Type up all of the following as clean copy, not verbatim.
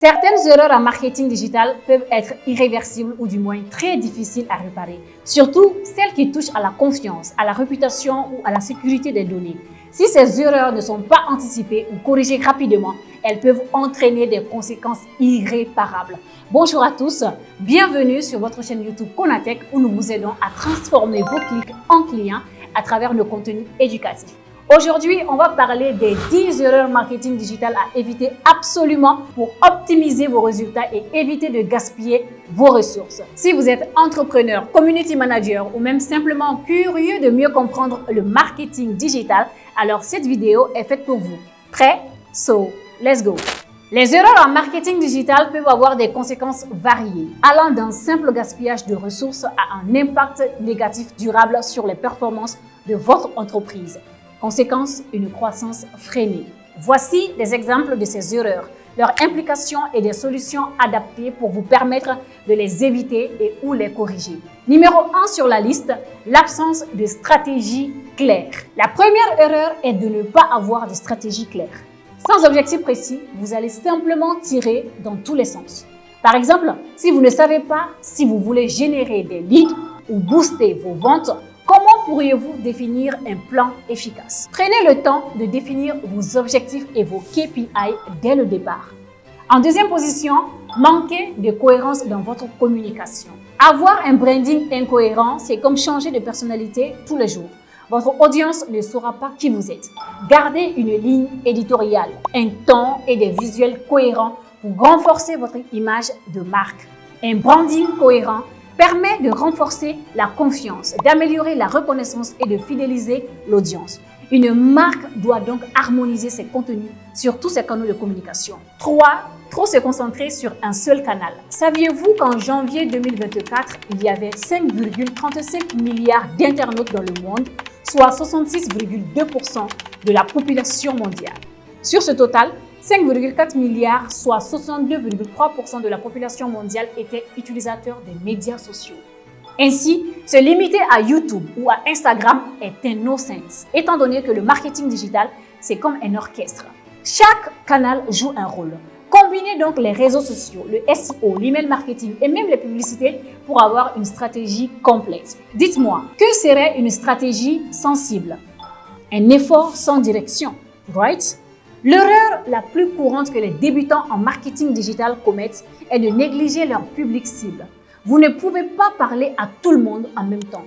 Certaines erreurs en marketing digital peuvent être irréversibles ou du moins très difficiles à réparer, surtout celles qui touchent à la confiance, à la réputation ou à la sécurité des données. Si ces erreurs ne sont pas anticipées ou corrigées rapidement, elles peuvent entraîner des conséquences irréparables. Bonjour à tous, bienvenue sur votre chaîne YouTube Konatech où nous vous aidons à transformer vos clics en clients à travers nos contenus éducatifs. Aujourd'hui, on va parler des 10 erreurs marketing digital à éviter absolument pour optimiser vos résultats et éviter de gaspiller vos ressources. Si vous êtes entrepreneur, community manager ou même simplement curieux de mieux comprendre le marketing digital, alors cette vidéo est faite pour vous. Prêt? So, let's go! Les erreurs en marketing digital peuvent avoir des conséquences variées, allant d'un simple gaspillage de ressources à un impact négatif durable sur les performances de votre entreprise. Conséquence, une croissance freinée. Voici des exemples de ces erreurs, leurs implications et des solutions adaptées pour vous permettre de les éviter et ou les corriger. Numéro 1 sur la liste, l'absence de stratégie claire. La première erreur est de ne pas avoir de stratégie claire. Sans objectif précis, vous allez simplement tirer dans tous les sens. Par exemple, si vous ne savez pas si vous voulez générer des leads ou booster vos ventes, comment pourriez-vous définir un plan efficace? Prenez le temps de définir vos objectifs et vos KPI dès le départ. En deuxième position, manquez de cohérence dans votre communication. Avoir un branding incohérent, c'est comme changer de personnalité tous les jours. Votre audience ne saura pas qui vous êtes. Gardez une ligne éditoriale, un ton et des visuels cohérents pour renforcer votre image de marque. Un branding cohérent permet de renforcer la confiance, d'améliorer la reconnaissance et de fidéliser l'audience. Une marque doit donc harmoniser ses contenus sur tous ses canaux de communication. 3. Trop se concentrer sur un seul canal. Saviez-vous qu'en janvier 2024, il y avait 5,35 milliards d'internautes dans le monde, soit 66,2% de la population mondiale. Sur ce total, 5,4 milliards, soit 62,3% de la population mondiale étaient utilisateurs des médias sociaux. Ainsi, se limiter à YouTube ou à Instagram est un no-sense, étant donné que le marketing digital, c'est comme un orchestre. Chaque canal joue un rôle. Combinez donc les réseaux sociaux, le SEO, l'email marketing et même les publicités pour avoir une stratégie complète. Dites-moi, que serait une stratégie sans cible? Un effort sans direction, right? L'erreur la plus courante que les débutants en marketing digital commettent est de négliger leur public cible. Vous ne pouvez pas parler à tout le monde en même temps.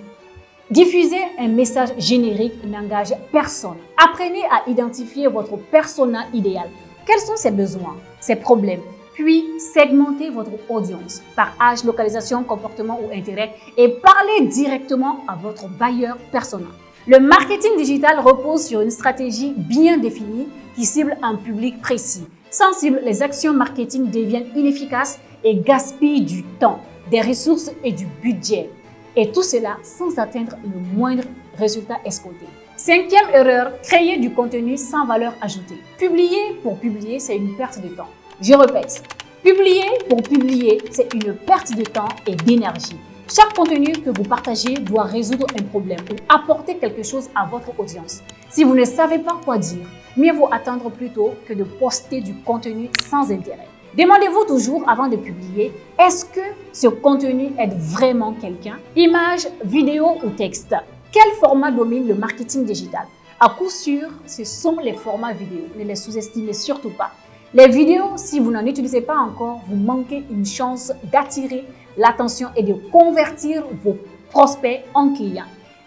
Diffuser un message générique n'engage personne. Apprenez à identifier votre persona idéal. Quels sont ses besoins, ses problèmes? Puis segmentez votre audience par âge, localisation, comportement ou intérêt et parlez directement à votre buyer persona. Le marketing digital repose sur une stratégie bien définie qui cible un public précis. Sans cible, les actions marketing deviennent inefficaces et gaspillent du temps, des ressources et du budget. Et tout cela sans atteindre le moindre résultat escompté. Cinquième erreur, créer du contenu sans valeur ajoutée. Publier pour publier, c'est une perte de temps. Je répète, publier pour publier, c'est une perte de temps et d'énergie. Chaque contenu que vous partagez doit résoudre un problème ou apporter quelque chose à votre audience. Si vous ne savez pas quoi dire, mieux vaut attendre plutôt que de poster du contenu sans intérêt. Demandez-vous toujours avant de publier, est-ce que ce contenu aide vraiment quelqu'un? Image, vidéo ou texte? Quel format domine le marketing digital? À coup sûr, ce sont les formats vidéo. Ne les sous-estimez surtout pas. Les vidéos, si vous n'en utilisez pas encore, vous manquez une chance d'attirer l'attention et de convertir vos prospects en clients.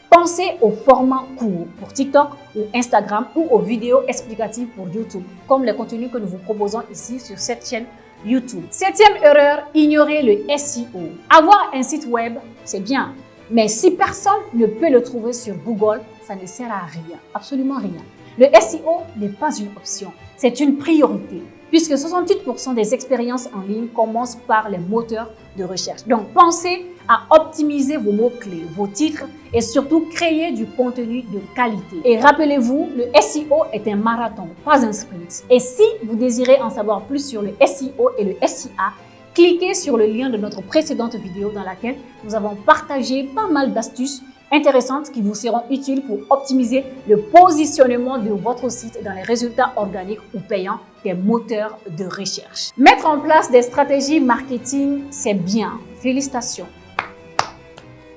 Pensez au format court pour TikTok ou Instagram ou aux vidéos explicatives pour YouTube, comme les contenus que nous vous proposons ici sur cette chaîne YouTube. Septième erreur, ignorer le SEO. Avoir un site web, c'est bien, mais si personne ne peut le trouver sur Google, ça ne sert à rien, absolument rien. Le SEO n'est pas une option, c'est une priorité, puisque 68% des expériences en ligne commencent par les moteurs de recherche. Donc, pensez à optimiser vos mots-clés, vos titres et surtout créer du contenu de qualité. Et rappelez-vous, le SEO est un marathon, pas un sprint. Et si vous désirez en savoir plus sur le SEO et le SIA, cliquez sur le lien de notre précédente vidéo dans laquelle nous avons partagé pas mal d'astuces intéressantes qui vous seront utiles pour optimiser le positionnement de votre site dans les résultats organiques ou payants des moteurs de recherche. Mettre en place des stratégies marketing, c'est bien. Félicitations.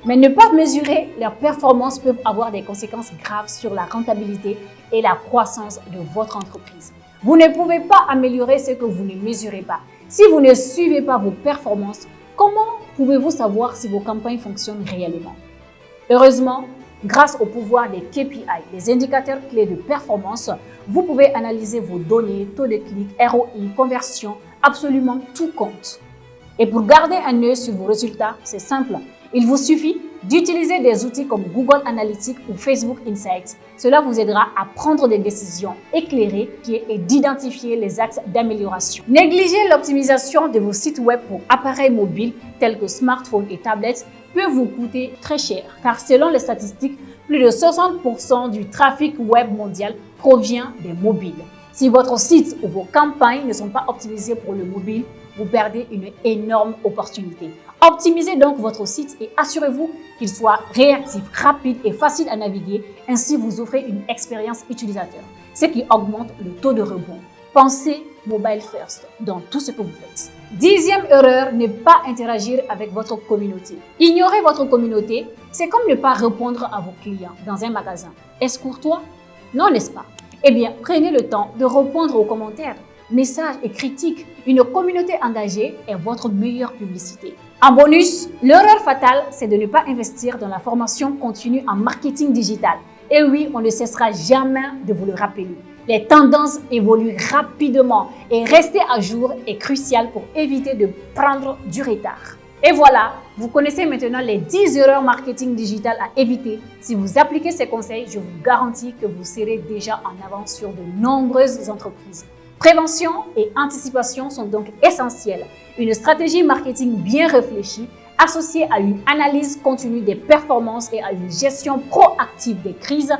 Mais ne pas mesurer leurs performances peuvent avoir des conséquences graves sur la rentabilité et la croissance de votre entreprise. Vous ne pouvez pas améliorer ce que vous ne mesurez pas. Si vous ne suivez pas vos performances, comment pouvez-vous savoir si vos campagnes fonctionnent réellement? Heureusement, grâce au pouvoir des KPI, les indicateurs clés de performance, vous pouvez analyser vos données, taux de clic, ROI, conversion, absolument tout compte. Et pour garder un œil sur vos résultats, c'est simple. Il vous suffit d'utiliser des outils comme Google Analytics ou Facebook Insights. Cela vous aidera à prendre des décisions éclairées et d'identifier les axes d'amélioration. Négligez l'optimisation de vos sites web pour appareils mobiles tels que smartphones et tablettes peut vous coûter très cher, car selon les statistiques, plus de 60% du trafic web mondial provient des mobiles. Si votre site ou vos campagnes ne sont pas optimisées pour le mobile, vous perdez une énorme opportunité. Optimisez donc votre site et assurez-vous qu'il soit réactif, rapide et facile à naviguer. Ainsi, vous offrez une expérience utilisateur, ce qui augmente le taux de rebond. Pensez mobile first dans tout ce que vous faites. 10e erreur, ne pas interagir avec votre communauté. Ignorer votre communauté, c'est comme ne pas répondre à vos clients dans un magasin. Est-ce courtois? Non, n'est-ce pas? Eh bien, prenez le temps de répondre aux commentaires, messages et critiques. Une communauté engagée est votre meilleure publicité. En bonus, l'erreur fatale, c'est de ne pas investir dans la formation continue en marketing digital. Et oui, on ne cessera jamais de vous le rappeler. Les tendances évoluent rapidement et rester à jour est crucial pour éviter de prendre du retard. Et voilà, vous connaissez maintenant les 10 erreurs marketing digital à éviter. Si vous appliquez ces conseils, je vous garantis que vous serez déjà en avance sur de nombreuses entreprises. Prévention et anticipation sont donc essentielles. Une stratégie marketing bien réfléchie, associée à une analyse continue des performances et à une gestion proactive des crises,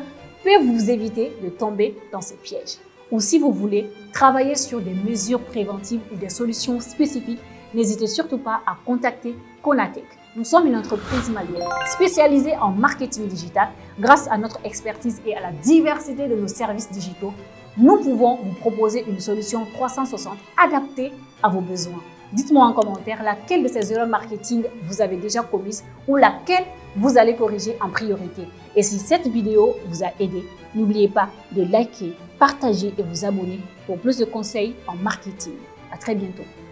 peut vous éviter de tomber dans ces pièges. Ou si vous voulez travailler sur des mesures préventives ou des solutions spécifiques, n'hésitez surtout pas à contacter Konatech. Nous sommes une entreprise malienne spécialisée en marketing digital. Grâce à notre expertise et à la diversité de nos services digitaux, nous pouvons vous proposer une solution 360 adaptée à vos besoins. Dites-moi en commentaire laquelle de ces erreurs marketing vous avez déjà commises ou laquelle vous allez corriger en priorité. Et si cette vidéo vous a aidé, n'oubliez pas de liker, partager et vous abonner pour plus de conseils en marketing. À très bientôt.